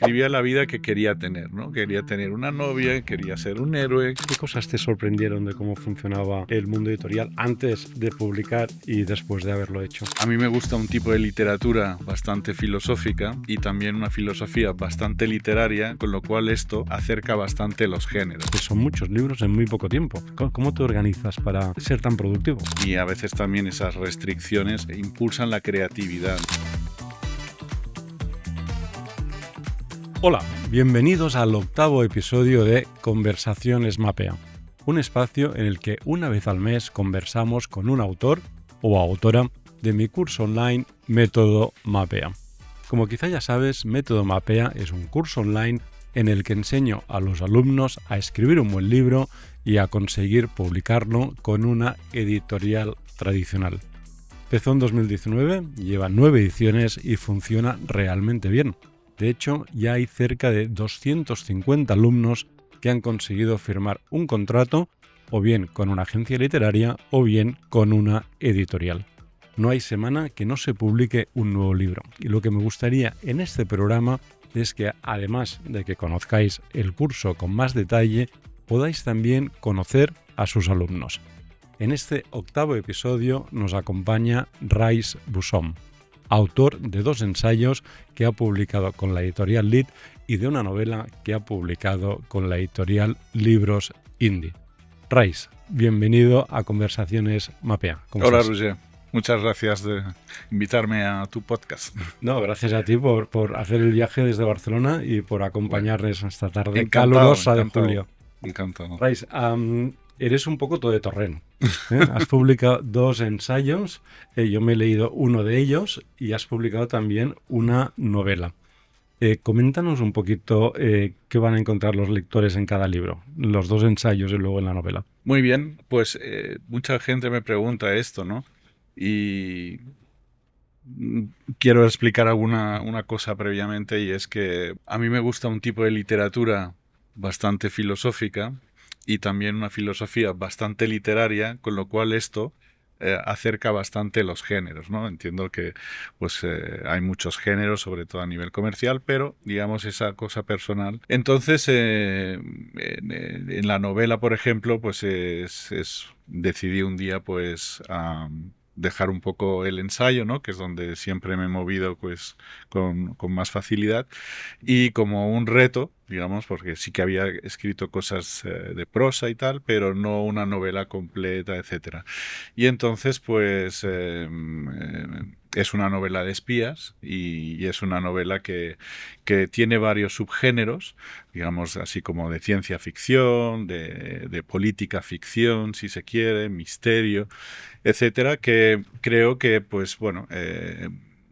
Vivía la vida que quería tener, ¿no? Quería tener una novia, quería ser un héroe. ¿Qué cosas te sorprendieron de cómo funcionaba el mundo editorial antes de publicar y después de haberlo hecho? A mí me gusta un tipo de literatura bastante filosófica y también una filosofía bastante literaria, con lo cual esto acerca bastante los géneros. Que son muchos libros en muy poco tiempo. ¿Cómo te organizas para ser tan productivo? Y a veces también esas restricciones impulsan la creatividad. Hola, bienvenidos al 8º episodio de Conversaciones Mapea, un espacio en el que una vez al mes conversamos con un autor o autora de mi curso online Método Mapea. Como quizá ya sabes, Método Mapea es un curso online en el que enseño a los alumnos a escribir un buen libro y a conseguir publicarlo con una editorial tradicional. Empezó en 2019, lleva 9 ediciones y funciona realmente bien. De hecho, ya hay cerca de 250 alumnos que han conseguido firmar un contrato o bien con una agencia literaria o bien con una editorial. No hay semana que no se publique un nuevo libro. Y lo que me gustaría en este programa es que, además de que conozcáis el curso con más detalle, podáis también conocer a sus alumnos. En este 8º episodio nos acompaña Rais Bussom, autor de 2 ensayos que ha publicado con la editorial Lead y de una novela que ha publicado con la editorial Libros Indie. Rais, bienvenido a Conversaciones Mapea. Hola, Roger. Muchas gracias de invitarme a tu podcast. No, gracias a ti por hacer el viaje desde Barcelona y por acompañarnos esta tarde Encantado, calurosa de julio. Encantado. Rais, eres un poco todoterreno. Has publicado 2 ensayos, yo me he leído uno de ellos y has publicado también una novela. Coméntanos un poquito qué van a encontrar los lectores en cada libro, los 2 ensayos y luego en la novela. Muy bien, pues mucha gente me pregunta esto, ¿no? Y quiero explicar una cosa previamente, y es que a mí me gusta un tipo de literatura bastante filosófica y también una filosofía bastante literaria, con lo cual esto acerca bastante los géneros, ¿no? Entiendo que pues hay muchos géneros, sobre todo a nivel comercial, pero digamos esa cosa personal. Entonces, en la novela, por ejemplo, pues decidí un día pues dejar un poco el ensayo, ¿no? Que es donde siempre me he movido pues con más facilidad, y como un reto, digamos, porque sí que había escrito cosas de prosa y tal, pero no una novela completa, etcétera. Y entonces pues es una novela de espías y es una novela que tiene varios subgéneros, digamos así como de ciencia ficción, de política ficción, si se quiere, misterio, etcétera, que creo que pues bueno,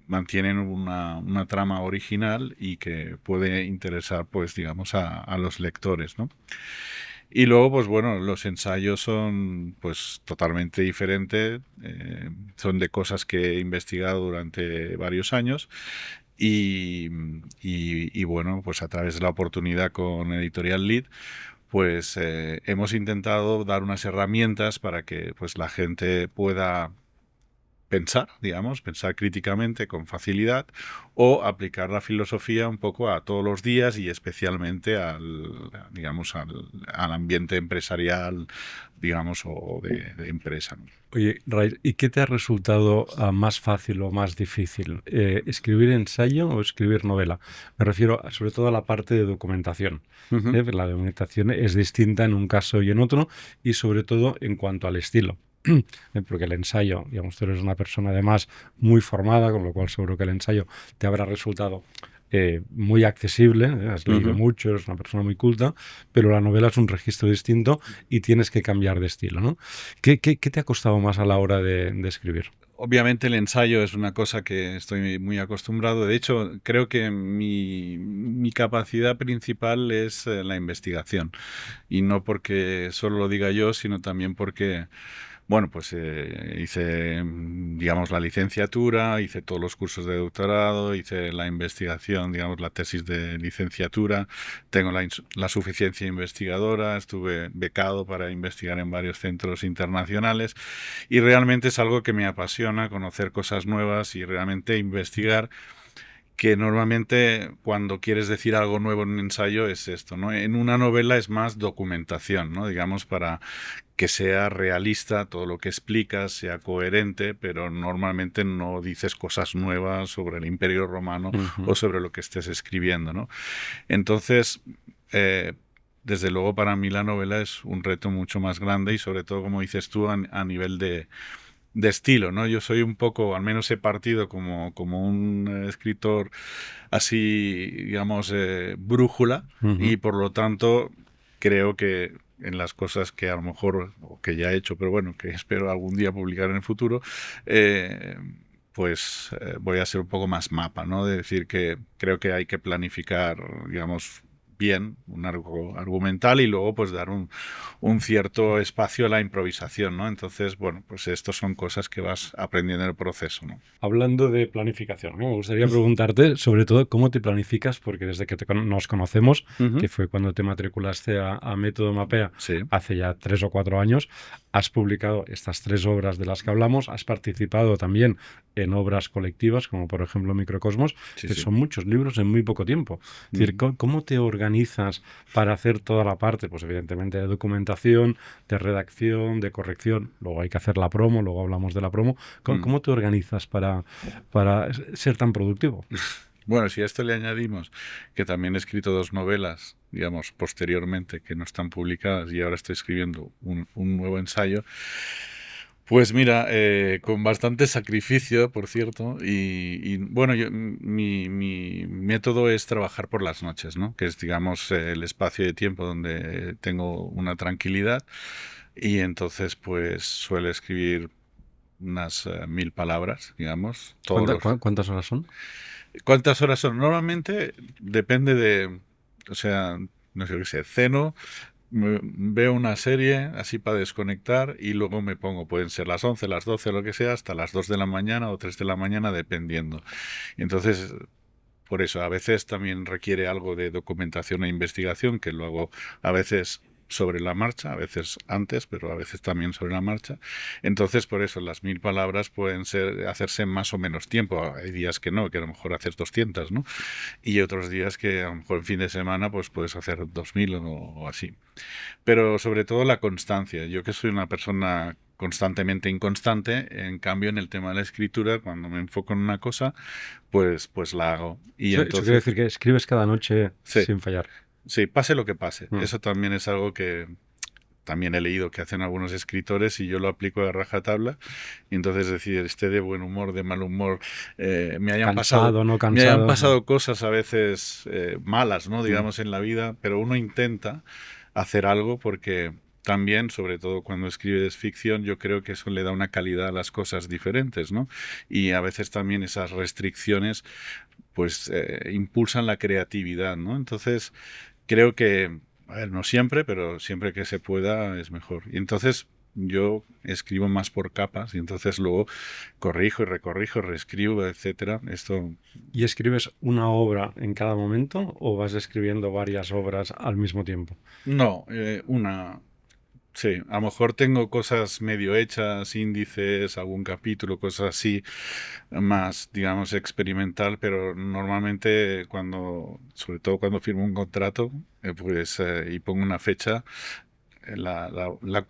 mantienen una trama original y que puede interesar pues digamos a los lectores, ¿no? Y luego, pues bueno, los ensayos son pues totalmente diferentes, son de cosas que he investigado durante varios años y bueno, pues a través de la oportunidad con Editorial Lead, pues hemos intentado dar unas herramientas para que pues la gente pueda pensar, digamos, pensar críticamente con facilidad, o aplicar la filosofía un poco a todos los días y especialmente digamos, al ambiente empresarial, digamos, o de empresa, ¿no? Oye, Rais, ¿y qué te ha resultado más fácil o más difícil? ¿Escribir ensayo o escribir novela? Me refiero sobre todo a la parte de documentación. Uh-huh. La documentación es distinta en un caso y en otro, y sobre todo en cuanto al estilo. Porque el ensayo, digamos, tú eres una persona además muy formada, con lo cual seguro que el ensayo te habrá resultado muy accesible, has leído mucho, eres una persona muy culta, pero la novela es un registro distinto y tienes que cambiar de estilo, ¿no? ¿Qué te ha costado más a la hora de escribir? Obviamente el ensayo es una cosa que estoy muy acostumbrado. De hecho, creo que mi capacidad principal es la investigación. Y no porque solo lo diga yo, sino también porque bueno, pues hice, digamos, la licenciatura, hice todos los cursos de doctorado, hice la investigación, digamos, la tesis de licenciatura, tengo la suficiencia investigadora, estuve becado para investigar en varios centros internacionales y realmente es algo que me apasiona, conocer cosas nuevas y realmente investigar. que normalmente cuando quieres decir algo nuevo en un ensayo es esto, ¿no? En una novela es más documentación, ¿no? Digamos, para que sea realista, todo lo que explicas sea coherente, pero normalmente no dices cosas nuevas sobre el Imperio Romano Ujú. o sobre lo que estés escribiendo, ¿no? Entonces, eh, desde luego para mí la novela es un reto mucho más grande y sobre todo, como dices tú, a nivel de estilo, ¿no? Yo soy un poco, al menos he partido como un escritor así, digamos, brújula y Ujú. por lo tanto creo que en las cosas que a lo mejor, o que ya he hecho, pero bueno, que espero algún día publicar en el futuro, eh, pues voy a ser un poco más mapa, ¿no? De decir que creo que hay que planificar, digamos, bien un arco argumental y luego pues dar un cierto espacio a la improvisación, ¿no? Entonces, bueno, pues estos son cosas que vas aprendiendo en el proceso, ¿no? Hablando de planificación, ¿no? Me gustaría preguntarte sobre todo cómo te planificas, porque desde que nos conocemos, Ujú. que fue cuando te matriculaste a Método Mapea Sí. hace ya 3 o 4 años, has publicado estas 3 obras de las que hablamos, has participado también en obras colectivas, como por ejemplo Microcosmos, Sí, que sí. son muchos libros en muy poco tiempo. Es decir, Ujú. ¿cómo te organizas para hacer toda la parte? Pues evidentemente de documentación, de redacción, de corrección, luego hay que hacer la promo, luego hablamos de la promo. ¿Cómo, Mm. cómo te organizas para ser tan productivo? Bueno, si a esto le añadimos que también he escrito 2 novelas, digamos, posteriormente, que no están publicadas y ahora estoy escribiendo un nuevo ensayo, pues mira, con bastante sacrificio, por cierto, bueno, mi método es trabajar por las noches, ¿no? Que es, digamos, el espacio de tiempo donde tengo una tranquilidad y entonces, pues, suelo escribir unas 1000 palabras, digamos, todos los... ¿Cuántas horas son? ¿Cuántas horas son? Normalmente depende de, o sea, no sé qué sé, ceno, veo una serie así para desconectar y luego me pongo, pueden ser las 11, las 12, lo que sea, hasta las 2 de la mañana o 3 de la mañana, dependiendo. Y entonces, por eso, a veces también requiere algo de documentación e investigación, que lo hago a veces sobre la marcha, a veces antes, pero a veces también sobre la marcha. Entonces, por eso, las 1000 palabras pueden hacerse en más o menos tiempo. Hay días que no, que a lo mejor haces 200, ¿no? Y otros días que a lo mejor en fin de semana pues puedes hacer 2000 o así. Pero sobre todo la constancia. Yo que soy una persona constantemente inconstante, en cambio en el tema de la escritura, cuando me enfoco en una cosa, pues la hago. Y Eso quiere entonces, decir que escribes cada noche sí, sin fallar. sí, pase lo que pase. Mm. Eso también es algo que también he leído que hacen algunos escritores y yo lo aplico a rajatabla. Y entonces decir, esté de buen humor, de mal humor, Cansado, no me hayan cansado. pasado cosas a veces malas, ¿no? Mm. Digamos, en la vida, pero uno intenta hacer algo porque también, sobre todo cuando escribes ficción, yo creo que eso le da una calidad a las cosas diferentes, ¿no? Y a veces también esas restricciones pues impulsan la creatividad, ¿no? Entonces, creo que, a ver, no siempre, pero siempre que se pueda es mejor. Y entonces yo escribo más por capas y entonces luego corrijo y recorrijo, reescribo, etcétera. Esto ¿Y escribes una obra en cada momento o vas escribiendo varias obras al mismo tiempo? no, sí, a lo mejor tengo cosas medio hechas, índices, algún capítulo, cosas así, más, digamos, experimental, pero normalmente sobre todo cuando firmo un contrato, y pongo una fecha,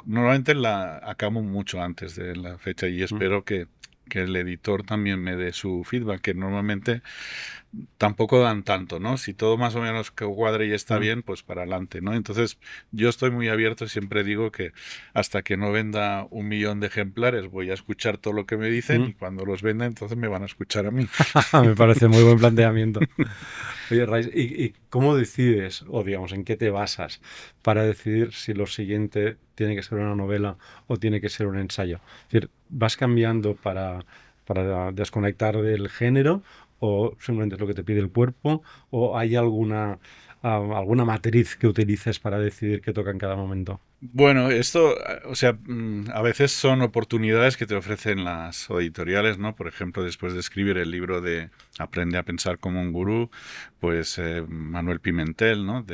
normalmente la acabo mucho antes de la fecha y Mm. espero que el editor también me dé su feedback, que normalmente tampoco dan tanto, ¿no? Si todo más o menos que cuadre y está Mm. bien, pues para adelante, ¿no? Entonces yo estoy muy abierto, siempre digo que hasta que no venda 1 millón de ejemplares voy a escuchar todo lo que me dicen Mm. y cuando los venda entonces me van a escuchar a mí. Me parece muy buen planteamiento. Oye, Rais, ¿y cómo decides, o digamos, en qué te basas para decidir si lo siguiente tiene que ser una novela o tiene que ser un ensayo? Es decir, ¿vas cambiando para desconectar del género o simplemente es lo que te pide el cuerpo o hay alguna matriz que utilices para decidir qué toca en cada momento? Bueno, esto, o sea, a veces son oportunidades que te ofrecen las editoriales, ¿no? Por ejemplo, después de escribir el libro de Aprende a pensar como un gurú, pues Manuel Pimentel, ¿no?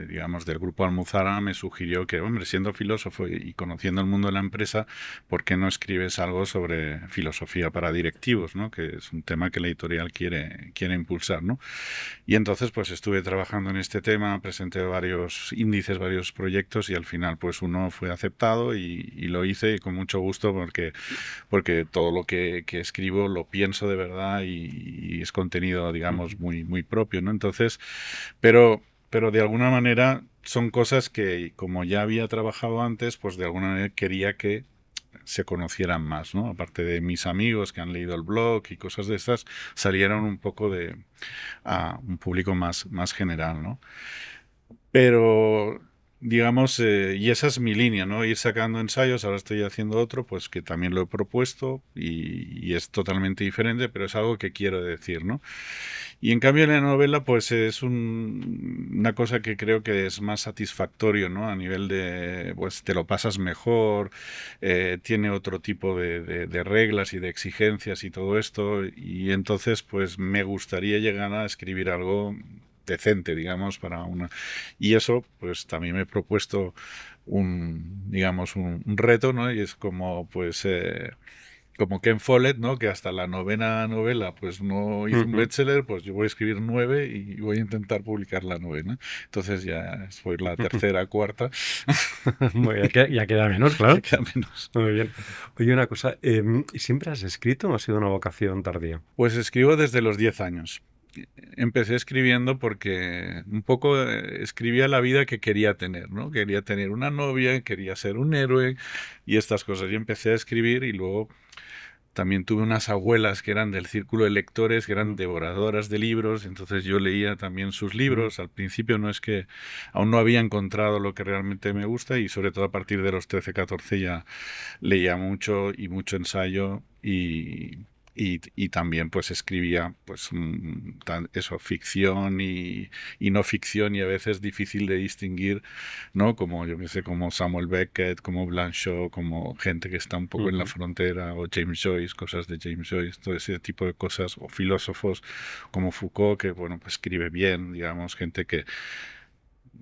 Digamos, del grupo Almuzara me sugirió que, hombre, siendo filósofo y conociendo el mundo de la empresa, ¿por qué no escribes algo sobre filosofía para directivos, ¿no? Que es un tema que la editorial quiere impulsar, ¿no? Y entonces pues estuve trabajando en este tema, presenté varios índices, varios proyectos y al final pues uno fue aceptado y lo hice con mucho gusto porque todo lo que escribo lo pienso de verdad y es contenido digamos muy propio, ¿no? Entonces, pero de alguna manera son cosas que como ya había trabajado antes, pues de alguna manera quería que se conocieran más, ¿no? Aparte de mis amigos que han leído el blog y cosas de estas, salieron un poco a un público más general, ¿no? Pero, digamos, y esa es mi línea, ¿no? Ir sacando ensayos, ahora estoy haciendo otro, pues que también lo he propuesto y es totalmente diferente, pero es algo que quiero decir, ¿no? Y en cambio en la novela, pues es una cosa que creo que es más satisfactorio, ¿no? A nivel de, pues te lo pasas mejor, tiene otro tipo de reglas y de exigencias y todo esto, y entonces pues me gustaría llegar a escribir algo decente, digamos, para una... Y eso, pues también me he propuesto digamos, un reto, ¿no? Y es como, pues... como Ken Follett, ¿no? Que hasta la novena novela pues no hizo un bestseller, pues yo voy a escribir 9 y voy a intentar publicar la novena. Entonces ya soy la tercera, cuarta. Bueno, ya queda menos, Ya claro. queda menos. Muy bien. Oye, una cosa, ¿siempre has escrito o ha sido una vocación tardía? Pues escribo desde los 10 años. Empecé escribiendo porque un poco escribía la vida que quería tener, ¿no? Quería tener una novia, quería ser un héroe y estas cosas. Y empecé a escribir y luego también tuve unas abuelas que eran del círculo de lectores, que eran devoradoras de libros, entonces yo leía también sus libros. Al principio no es que aún no había encontrado lo que realmente me gusta y sobre todo a partir de los 13, 14 ya leía mucho y mucho ensayo y también pues escribía pues eso, ficción y no ficción y a veces difícil de distinguir, ¿no? Como yo que sé, como Samuel Beckett, como Blanchot, como gente que está un poco en la frontera, o James Joyce, cosas de James Joyce, todo ese tipo de cosas, o filósofos como Foucault, que bueno, pues escribe bien, digamos, gente que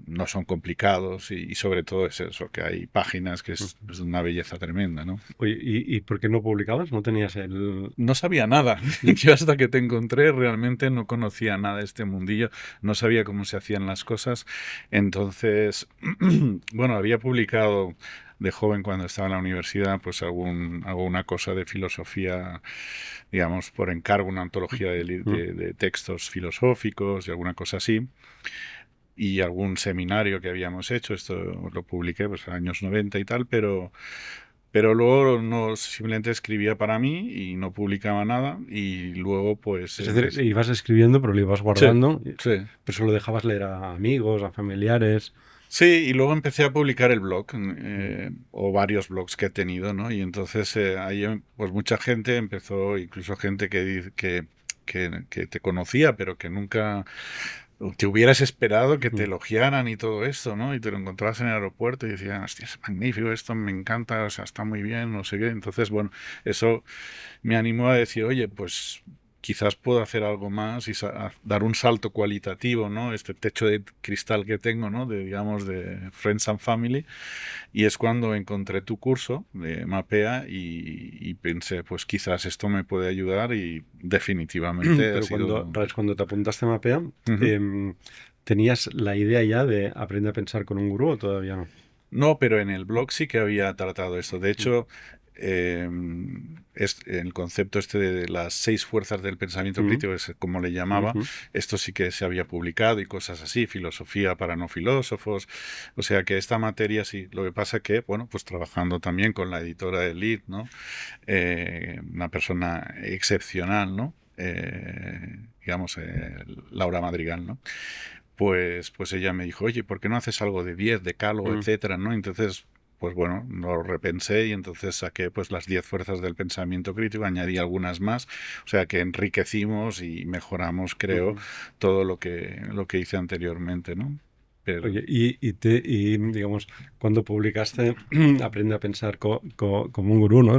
no son complicados y sobre todo es eso, que hay páginas que es una belleza tremenda, ¿no? Oye, ¿y por qué no publicabas? ¿No tenías el...? No sabía nada. Yo hasta que te encontré realmente no conocía nada de este mundillo, no sabía cómo se hacían las cosas. Entonces, bueno, había publicado de joven cuando estaba en la universidad, pues alguna cosa de filosofía, digamos, por encargo, una antología de textos filosóficos y alguna cosa así. Y algún seminario que habíamos hecho, esto lo publiqué pues en los años 90 y tal, pero luego no simplemente escribía para mí y no publicaba nada y luego pues Es decir, ibas escribiendo pero lo ibas sí, guardando, sí. pero se lo dejabas leer a amigos, a familiares. Sí, y luego empecé a publicar el blog, o varios blogs que he tenido, ¿no? Y entonces ahí pues mucha gente empezó, incluso gente que te conocía, pero que nunca te hubieras esperado que te elogiaran y todo esto, ¿no? Y te lo encontrabas en el aeropuerto y decían, hostia, es magnífico, esto me encanta, o sea, está muy bien, no sé qué. Entonces, bueno, eso me animó a decir, oye, pues quizás puedo hacer algo más y dar un salto cualitativo, ¿no? Este techo de cristal que tengo, ¿no? Digamos, de Friends and Family. Y es cuando encontré tu curso de Mapea y pensé, pues quizás esto me puede ayudar y definitivamente ha Pero cuando, sido... cuando te apuntaste a Mapea, Ujú. ¿tenías la idea ya de aprender a pensar con un gurú o todavía no? No, pero en el blog sí que había tratado esto. De hecho, el concepto este de las 6 fuerzas del pensamiento crítico, es como le llamaba, esto sí que se había publicado y cosas así, filosofía para no filósofos. O sea que esta materia sí. Lo que pasa que, bueno, pues trabajando también con la editora de Lead, ¿no? Una persona excepcional, ¿no? Digamos, Laura Madrigal, ¿no? Pues ella me dijo, oye, ¿por qué no haces algo de 10, de Calo, etcétera, ¿no? Entonces, pues bueno, lo repensé y entonces saqué pues las 10 fuerzas del pensamiento crítico, añadí algunas más, o sea que enriquecimos y mejoramos, creo, Ujú. todo lo que hice anteriormente, ¿no? Pero, Oye, digamos, cuando publicaste Aprende a pensar como un gurú, ¿no?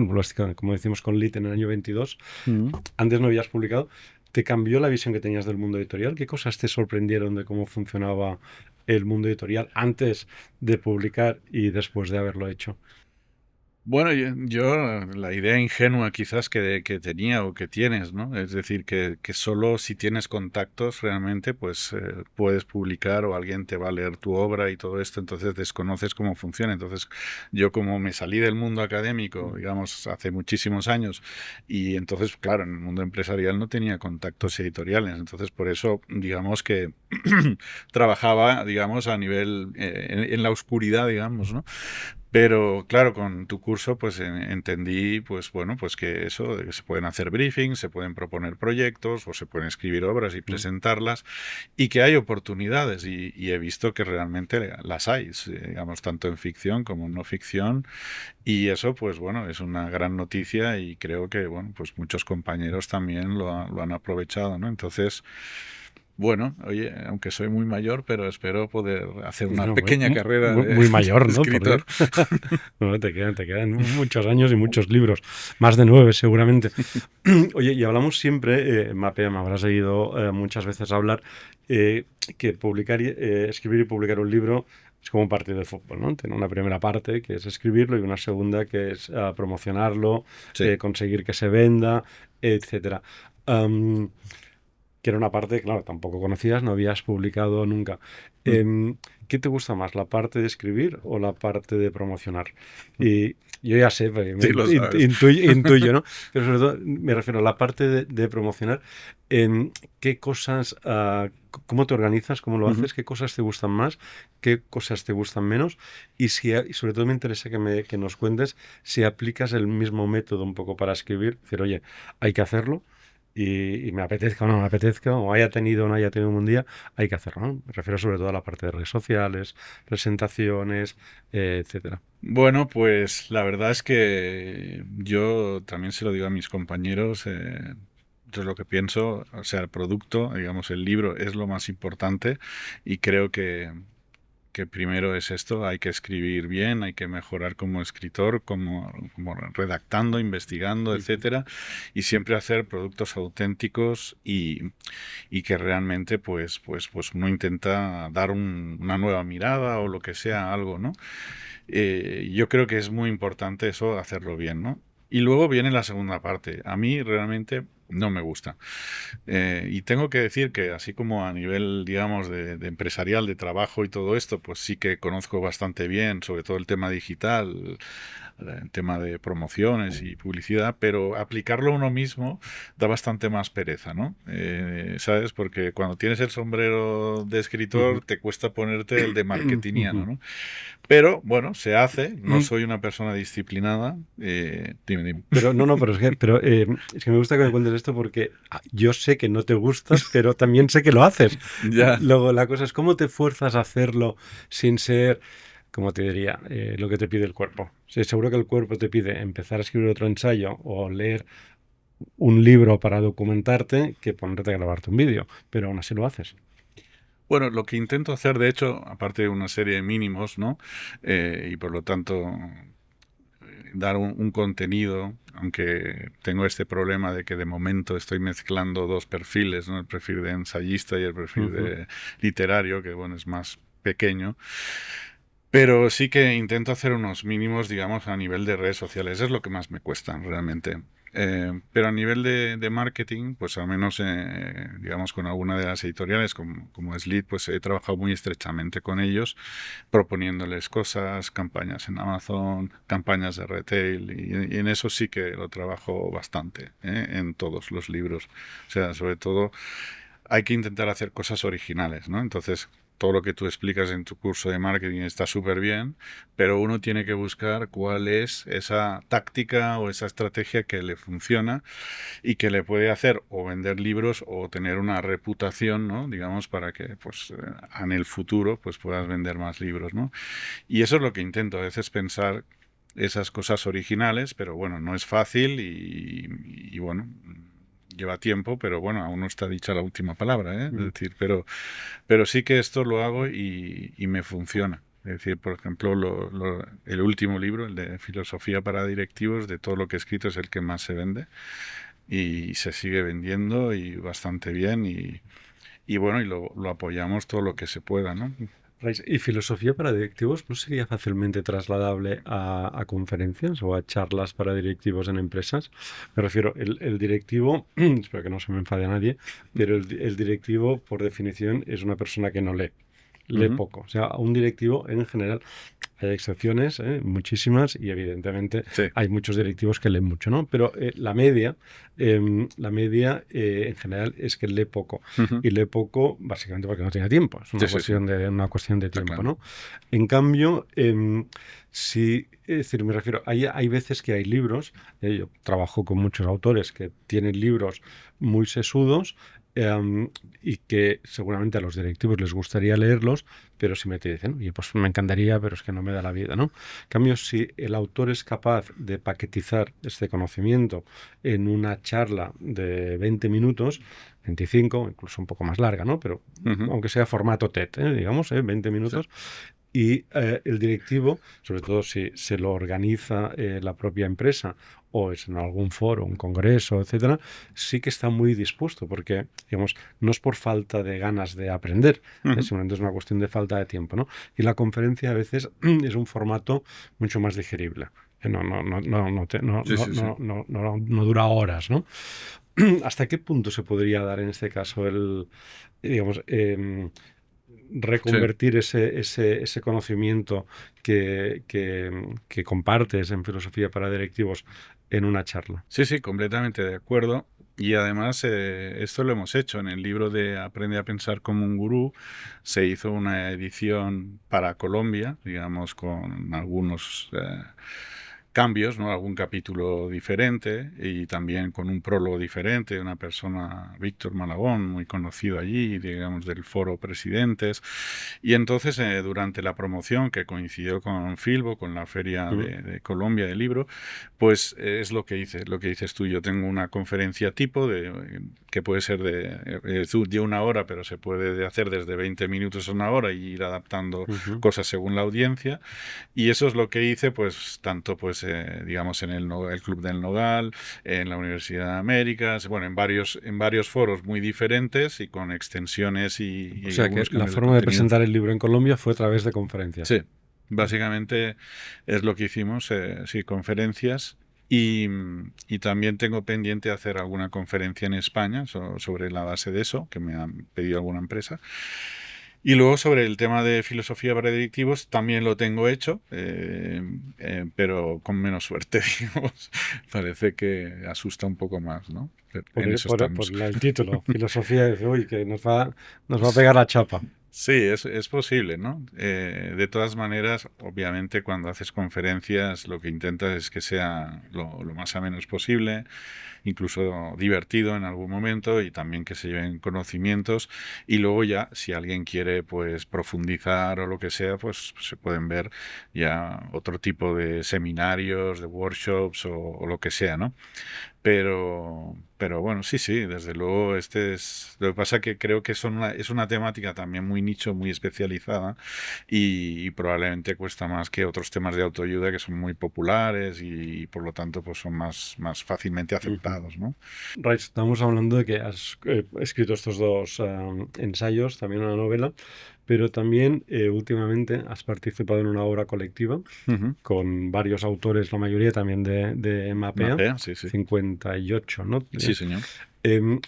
Como decimos con Lit en el año 22, mm. antes no habías publicado, ¿te cambió la visión que tenías del mundo editorial? ¿Qué cosas te sorprendieron de cómo funcionaba el mundo editorial antes de publicar y después de haberlo hecho? Bueno, la idea ingenua quizás que tenía o que tienes, ¿no? Es decir, que solo si tienes contactos realmente, pues puedes publicar o alguien te va a leer tu obra y todo esto, entonces desconoces cómo funciona. Entonces, yo como me salí del mundo académico, digamos, hace muchísimos años, y entonces, claro, en el mundo empresarial no tenía contactos editoriales, entonces por eso, digamos que trabajaba, digamos, a nivel, en la oscuridad, digamos, ¿no? Pero claro, con tu curso pues entendí pues bueno, pues que eso, de que se pueden hacer briefings, se pueden proponer proyectos o se pueden escribir obras y Mm. presentarlas y que hay oportunidades y he visto que realmente las hay, digamos, tanto en ficción como en no ficción y eso pues bueno, es una gran noticia y creo que bueno, pues muchos compañeros también lo han aprovechado, ¿no? Entonces, bueno, oye, aunque soy muy mayor, pero espero poder hacer una Bueno, pequeña carrera muy, de muy mayor, ¿no? Por escritor. Dios. No, te quedan muchos años y muchos libros, más de 9 seguramente. Oye, y hablamos siempre, Mapea, me habrás oído muchas veces hablar, que escribir y publicar un libro es como un partido de fútbol, ¿no? Tiene una primera parte que es escribirlo y una segunda que es promocionarlo, Sí. conseguir que se venda, etcétera. Am, que era una parte, claro, tampoco conocías, no habías publicado nunca. Em, ¿Qué te gusta más, la parte de escribir o la parte de promocionar? Y yo ya sé, porque Sí, lo sabes. intuyo, ¿no? Pero sobre todo me refiero a la parte de promocionar. ¿Qué cosas, cómo te organizas, cómo lo Ujú. haces, qué cosas te gustan más, qué cosas te gustan menos? Y sobre todo me interesa que nos cuentes si aplicas el mismo método un poco para escribir, decir, oye, hay que hacerlo y me apetezca o no me apetezca, o haya tenido o no haya tenido un buen día, hay que hacerlo, ¿no? Me refiero sobre todo a la parte de redes sociales, presentaciones, etcétera. Bueno, pues la verdad es que yo también se lo digo a mis compañeros, yo es lo que pienso, o sea, el producto, digamos, el libro es lo más importante y creo que primero es esto, hay que escribir bien, hay que mejorar como escritor, como redactando, investigando, Ujú. etcétera, y siempre hacer productos auténticos y que realmente pues uno intenta dar una nueva mirada o lo que sea, algo, ¿no? Yo creo que es muy importante eso, hacerlo bien, ¿no? Y luego viene la segunda parte. A mí realmente no me gusta. Y tengo que decir que así como a nivel, digamos, de empresarial, de trabajo y todo esto, pues sí que conozco bastante bien, sobre todo el tema digital, el tema de promociones y publicidad, pero aplicarlo a uno mismo da bastante más pereza, ¿no? ¿Sabes? Porque cuando tienes el sombrero de escritor, Ujú. te cuesta ponerte el de marketingiano, Ujú. ¿no? Pero bueno, se hace, no soy una persona disciplinada. Dime, dime. Pero no, no, es que me gusta que me cuentes esto porque yo sé que no te gusta, pero también sé que lo haces. Ya. Luego, la cosa es cómo te fuerzas a hacerlo sin ser, como te diría, lo que te pide el cuerpo. Sí, seguro que el cuerpo te pide empezar a escribir otro ensayo o leer un libro para documentarte que ponerte a grabarte un vídeo, pero aún así lo haces. Bueno, lo que intento hacer, de hecho, aparte de una serie de mínimos, ¿no? Y por lo tanto, dar un contenido, aunque tengo este problema de que de momento estoy mezclando dos perfiles, ¿no? El perfil de ensayista y el perfil Ujú. de literario, que bueno, es más pequeño. Pero sí que intento hacer unos mínimos, digamos, a nivel de redes sociales. Es lo que más me cuesta, realmente. Pero a nivel de marketing, pues al menos, digamos, con alguna de las editoriales, como es Lead, pues he trabajado muy estrechamente con ellos, proponiéndoles cosas, campañas en Amazon, campañas de retail, y en eso sí que lo trabajo bastante, en todos los libros. O sea, sobre todo hay que intentar hacer cosas originales, ¿no? Entonces, todo lo que tú explicas en tu curso de marketing está súper bien, pero uno tiene que buscar cuál es esa táctica o esa estrategia que le funciona y que le puede hacer o vender libros o tener una reputación, ¿no? Digamos, para que pues en el futuro pues puedas vender más libros, ¿no? Y eso es lo que intento a veces pensar esas cosas originales, pero bueno, no es fácil y bueno, lleva tiempo, pero bueno, aún no está dicha la última palabra, ¿eh? Es decir, pero sí que esto lo hago y me funciona. Es decir, por ejemplo, el último libro, el de Filosofía para Directivos, de todo lo que he escrito es el que más se vende y se sigue vendiendo y bastante bien y bueno, y lo apoyamos todo lo que se pueda, ¿no? ¿Y filosofía para directivos no sería fácilmente trasladable a conferencias o a charlas para directivos en empresas? Me refiero, el directivo, espero que no se me enfade a nadie, pero el directivo, por definición, es una persona que no lee. Lee poco. O sea, un directivo en general, hay excepciones, muchísimas, y evidentemente Sí. hay muchos directivos que leen mucho, ¿no? Pero la media en general es que lee poco. Y lee poco básicamente porque no tiene tiempo. Es una, una cuestión de tiempo, claro. ¿no? En cambio, sí, es decir, me refiero, hay veces que hay libros, yo trabajo con muchos autores que tienen libros muy sesudos, y que seguramente a los directivos les gustaría leerlos, pero si me te dicen, oye, pues me encantaría, pero es que no me da la vida, ¿no? En cambio, si el autor es capaz de paquetizar este conocimiento en una charla de 20 minutos, 25, incluso un poco más larga, ¿no? Pero aunque sea formato TED, digamos, 20 minutos, y el directivo, sobre todo si se lo organiza la propia empresa o es en algún foro, un congreso, etcétera, sí que está muy dispuesto, porque, digamos, no es por falta de ganas de aprender, simplemente es una cuestión de falta de tiempo, ¿no? Y la conferencia a veces es un formato mucho más digerible. No dura horas, ¿no? ¿Hasta qué punto se podría dar en este caso digamos, reconvertir ese conocimiento que compartes en filosofía para directivos en una charla? Sí, completamente de acuerdo. Y además esto lo hemos hecho en el libro de Aprende a pensar como un gurú. Se hizo una edición para Colombia, digamos, con algunos cambios, ¿no? Algún capítulo diferente y también con un prólogo diferente, una persona, Víctor Malagón, muy conocido allí, digamos, del foro Presidentes. Y entonces, durante la promoción, que coincidió con Filbo, con la Feria de Colombia del Libro, pues es lo que dices tú. Yo tengo una conferencia tipo que puede ser de una hora, pero se puede hacer desde 20 minutos a una hora y ir adaptando cosas según la audiencia. Y eso es lo que hice, pues, tanto, pues, digamos, en el Club del Nogal, en la Universidad de Américas, bueno, en varios foros muy diferentes y con extensiones o sea que la forma de presentar el libro en Colombia fue a través de conferencias. Sí, básicamente es lo que hicimos, sí, conferencias. Y también tengo pendiente hacer alguna conferencia en España sobre la base de eso, que me han pedido alguna empresa. Y luego sobre el tema de filosofía para directivos también lo tengo hecho, pero con menos suerte, digamos. Parece que asusta un poco más, ¿no? Por el título, filosofía, dice, uy, que nos va a pegar la chapa. Sí, es posible, ¿no? De todas maneras, obviamente cuando haces conferencias lo que intentas es que sea lo más ameno posible, incluso divertido en algún momento y también que se lleven conocimientos y luego ya si alguien quiere pues profundizar o lo que sea, pues se pueden ver ya otro tipo de seminarios, de workshops o lo que sea, ¿no? Pero bueno, sí, desde luego lo que pasa que creo que es una temática también muy nicho, muy especializada y probablemente cuesta más que otros temas de autoayuda que son muy populares y por lo tanto pues son más fácilmente aceptados, ¿no? Right, estamos hablando de que has escrito estos dos ensayos, también una novela, pero también últimamente has participado en una obra colectiva con varios autores, la mayoría también de Mapea, sí. 58, ¿no? Sí, señor.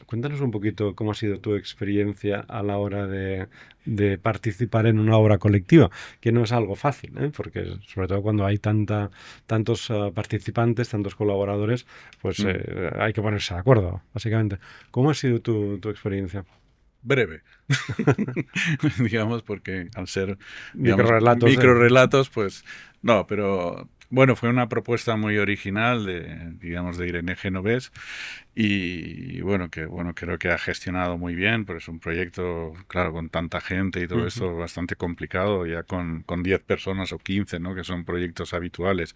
Cuéntanos un poquito cómo ha sido tu experiencia a la hora de participar en una obra colectiva, que no es algo fácil, porque sobre todo cuando hay tantos participantes, tantos colaboradores, pues hay que ponerse de acuerdo, básicamente. ¿Cómo ha sido tu experiencia? breve, digamos, porque al ser, digamos, Microrelatos. microrelatos, pues no, pero bueno, fue una propuesta muy original digamos, de Irene Genovés y bueno, creo que ha gestionado muy bien, pero es un proyecto, claro, con tanta gente y todo esto, bastante complicado, ya con 10 personas o 15, ¿no? Que son proyectos habituales.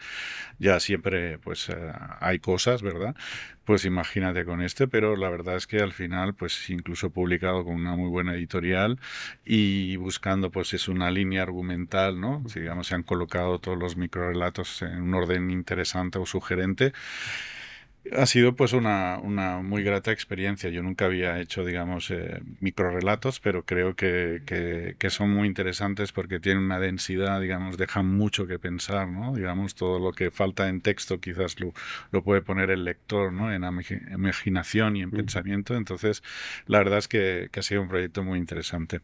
Ya siempre, pues, hay cosas, ¿verdad? Pues imagínate con este, pero la verdad es que al final, pues, incluso publicado con una muy buena editorial y buscando, pues, es una línea argumental, ¿no? Si, digamos, se han colocado todos los microrelatos en un orden interesante o sugerente. Ha sido pues una muy grata experiencia. Yo nunca había hecho, digamos, microrelatos, pero creo que son muy interesantes porque tienen una densidad, digamos, dejan mucho que pensar, ¿no? Digamos, todo lo que falta en texto quizás lo puede poner el lector, ¿no? En imaginación y en pensamiento. Entonces, la verdad es que ha sido un proyecto muy interesante.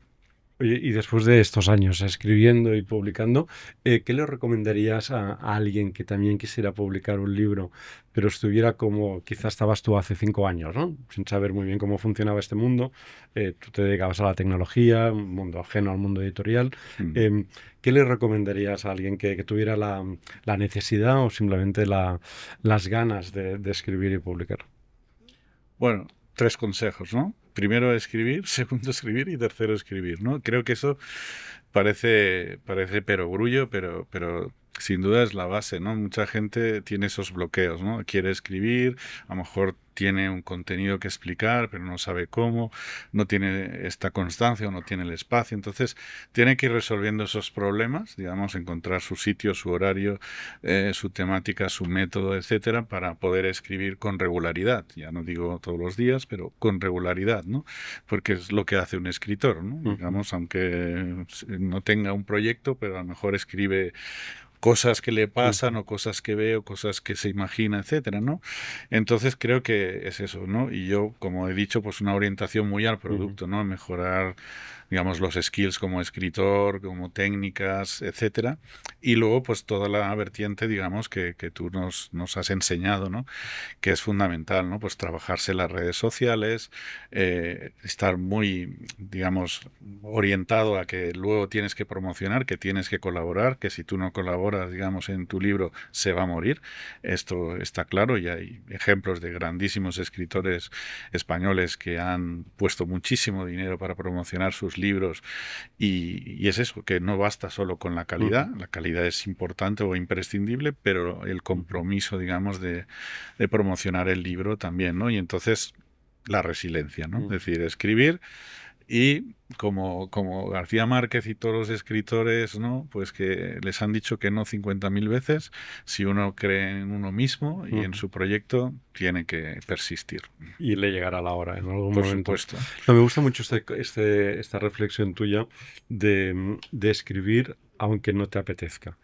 Oye, y después de estos años escribiendo y publicando, ¿qué le recomendarías a alguien que también quisiera publicar un libro, pero estuviera como quizás estabas tú hace 5 años, ¿no? Sin saber muy bien cómo funcionaba este mundo, tú te dedicabas a la tecnología, un mundo ajeno al mundo editorial. Mm. ¿Qué le recomendarías a alguien que tuviera la necesidad o simplemente las ganas de escribir y publicar? Bueno, 3 consejos, ¿no? Primero escribir, segundo escribir y tercero escribir, ¿no? Creo que eso parece perogrullo, pero sin duda es la base, ¿no? Mucha gente tiene esos bloqueos, ¿no? Quiere escribir, a lo mejor tiene un contenido que explicar, pero no sabe cómo, no tiene esta constancia o no tiene el espacio. Entonces, tiene que ir resolviendo esos problemas, digamos, encontrar su sitio, su horario, su temática, su método, etcétera, para poder escribir con regularidad. Ya no digo todos los días, pero con regularidad, ¿no? Porque es lo que hace un escritor, ¿no? Digamos, aunque no tenga un proyecto, pero a lo mejor escribe cosas que le pasan o cosas que ve o cosas que se imagina, etcétera, ¿no? Entonces creo que es eso, ¿no? Y yo, como he dicho, pues una orientación muy al producto, ¿no? Mejorar, digamos, los skills como escritor, como técnicas, etcétera. Y luego, pues toda la vertiente, digamos, que tú nos has enseñado, ¿no? Que es fundamental, ¿no? Pues trabajarse las redes sociales, estar muy, digamos, orientado a que luego tienes que promocionar, que tienes que colaborar, que si tú no colaboras, digamos, en tu libro se va a morir. Esto está claro y hay ejemplos de grandísimos escritores españoles que han puesto muchísimo dinero para promocionar sus libros y es eso, que no basta solo con la calidad es importante o imprescindible, pero el compromiso, digamos, de promocionar el libro también, ¿no? Y entonces la resiliencia, ¿no? Es decir, escribir y como García Márquez y todos los escritores, ¿no? Pues que les han dicho que no 50.000 veces, si uno cree en uno mismo y en su proyecto, tiene que persistir. Y le llegará la hora en algún Por momento. supuesto. No, me gusta mucho esta reflexión tuya de escribir aunque no te apetezca.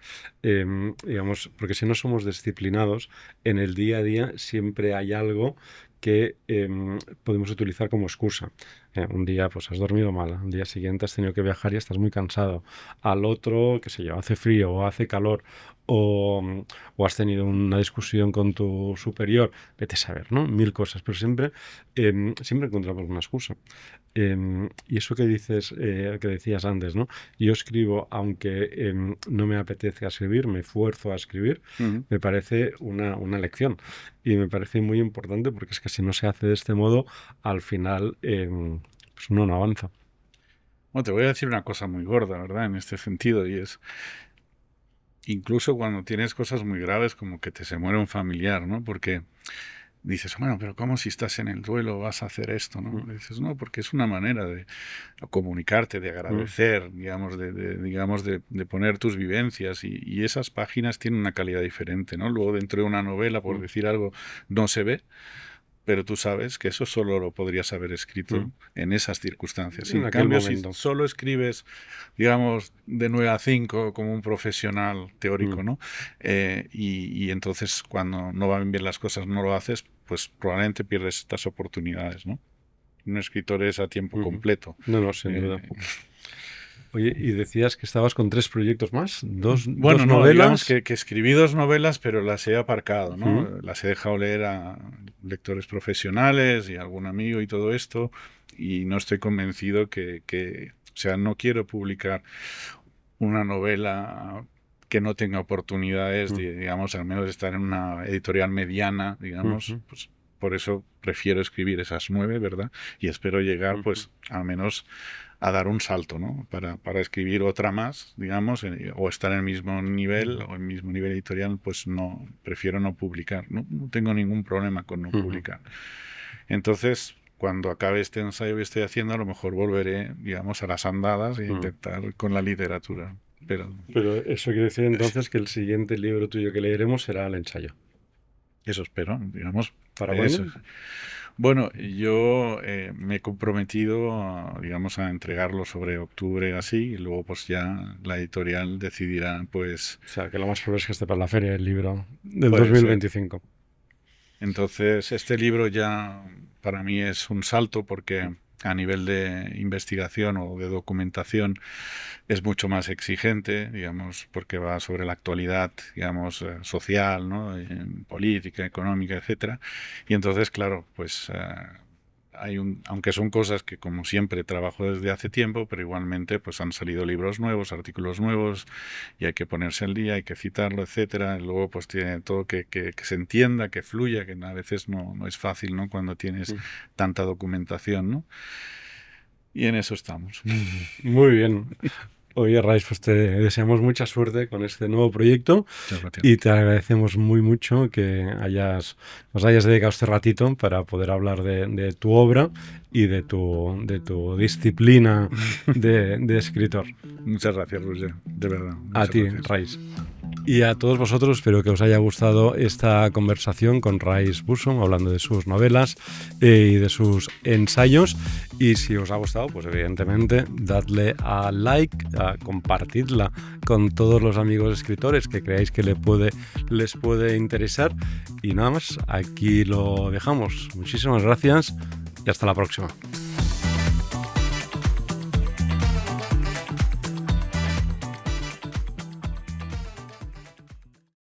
Digamos, porque si no somos disciplinados, en el día a día siempre hay algo que podemos utilizar como excusa. Un día pues has dormido mal, al día siguiente has tenido que viajar y estás muy cansado. Al otro, qué sé yo, hace frío o hace calor o has tenido una discusión con tu superior, vete a saber, ¿no? Mil cosas, pero siempre encontramos una excusa. Y eso que dices, que decías antes, ¿no? Yo escribo aunque no me apetezca escribir, me esfuerzo a escribir, me parece una lección y me parece muy importante porque es que si no se hace de este modo, al final pues uno no avanza. Bueno, te voy a decir una cosa muy gorda, ¿verdad? En este sentido, y es incluso cuando tienes cosas muy graves como que te se muere un familiar, ¿no? Porque dices, bueno, pero ¿cómo si estás en el duelo vas a hacer esto, no? Dices, no, porque es una manera de comunicarte, de agradecer, digamos, de poner tus vivencias y esas páginas tienen una calidad diferente, ¿no? Luego dentro de una novela, por decir algo, no se ve, pero tú sabes que eso solo lo podrías haber escrito en esas circunstancias. En En aquel cambio, si momento. solo escribes, digamos, de 9 a 5 como un profesional teórico, ¿no? Y entonces cuando no van bien las cosas no lo haces, pues probablemente pierdes estas oportunidades, ¿no? Un escritor es a tiempo completo. No, sin duda. Oye, y decías que estabas con 3 proyectos más, dos Bueno, no, digamos novelas. que escribí 2 novelas, pero las he aparcado, ¿no? Las he dejado leer a lectores profesionales y a algún amigo y todo esto. y no estoy convencido o sea, no quiero publicar una novela que no tenga oportunidades, digamos, al menos de estar en una editorial mediana, digamos, pues por eso prefiero escribir esas 9, ¿verdad? Y espero llegar, pues, al menos a dar un salto, ¿no? Para escribir otra más, digamos, o estar en el mismo nivel, o en el mismo nivel editorial, pues no, prefiero no publicar. No tengo ningún problema con no publicar. Entonces, cuando acabe este ensayo que estoy haciendo, a lo mejor volveré, digamos, a las andadas e intentar con la literatura. Pero eso quiere decir entonces que el siguiente libro tuyo que leeremos será el ensayo. Eso espero, digamos. ¿Para cuándo? Bueno, yo me he comprometido, digamos, a entregarlo sobre octubre así, y luego pues ya la editorial decidirá, pues... O sea, que lo más probable es que esté para la feria el libro del Puede 2025. ser. Entonces, este libro ya para mí es un salto porque a nivel de investigación o de documentación es mucho más exigente, digamos, porque va sobre la actualidad, digamos, social, ¿no? Política, económica, etcétera. Y entonces, claro, pues aunque son cosas que como siempre trabajo desde hace tiempo, pero igualmente pues han salido libros nuevos, artículos nuevos, y hay que ponerse al día, hay que citarlo, etcétera. Y luego pues tiene todo que se entienda, que fluya, que a veces no es fácil, ¿no? Cuando tienes tanta documentación, ¿no? Y en eso estamos. Muy bien. Oye, Rais, pues te deseamos mucha suerte con este nuevo proyecto y te agradecemos mucho que nos hayas dedicado este ratito para poder hablar de tu obra y de tu disciplina de escritor. Muchas gracias, Roger, de verdad. A ti, Rais. Y a todos vosotros espero que os haya gustado esta conversación con Rais Bussum, hablando de sus novelas y de sus ensayos. Y si os ha gustado, pues evidentemente dadle a like, compartidla con todos los amigos escritores que creáis que les puede interesar. Y nada más, aquí lo dejamos. Muchísimas gracias y hasta la próxima.